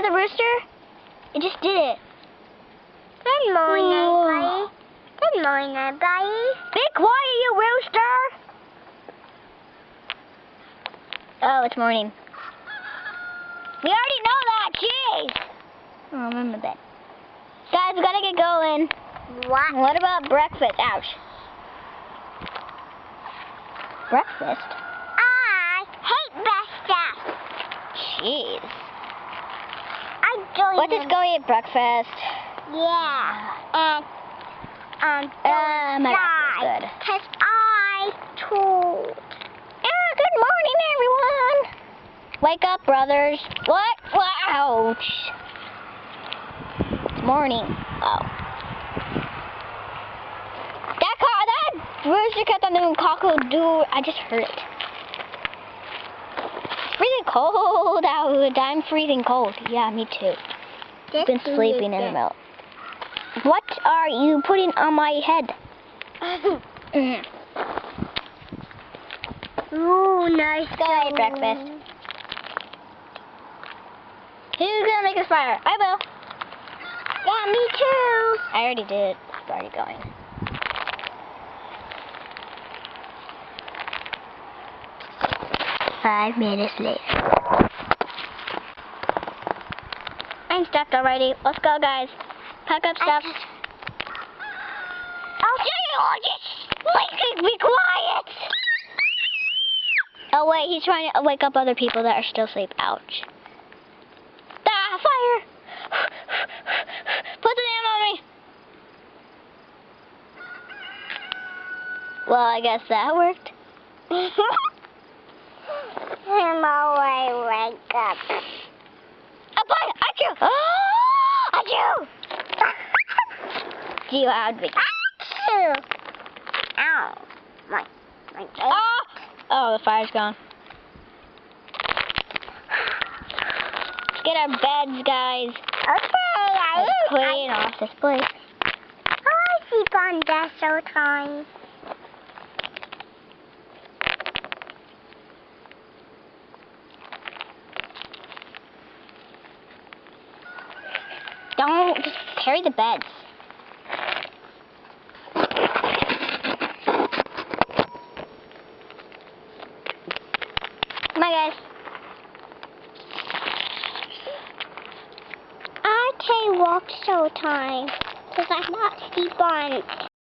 hear the rooster? It just did it. Good morning, everybody. Good morning, everybody. Be quiet, you rooster! Oh, it's morning. We already know that, jeez! I don't remember that. Guys, we gotta get going. What about breakfast? Ouch. Breakfast? I hate breakfast. Jeez. Don't Let's just go eat breakfast. Yeah. And my breakfast is good. Because I told. Good morning, everyone. Wake up, brothers. What? Ouch. It's morning. Oh. That rooster kept on doing cockle-doo. I just heard it. It's freezing cold out. I'm freezing cold. Yeah, me too. I've been sleeping in the middle. What are you putting on my head? Ooh, nice. Go eat breakfast. Who's gonna make us fire? I will. Yeah, me too. I already did. It's already going. Five minutes later. I'm stuck already. Let's go, guys. Pack up stuff. Please be quiet. Oh, wait. He's trying to wake up other people that are still asleep. Ouch. Ah, fire! Put the name on me. Well, I guess that worked. I'm always wake up. Achoo! Achoo! Do you have me? Achoo! Ow. My Oh, the fire's gone. Let's get our beds, guys. Okay, Let's clean off this place. I sleep on desk sometimes. Don't just carry the beds. Come on, guys. I can walk sometimes because I'm not sleep on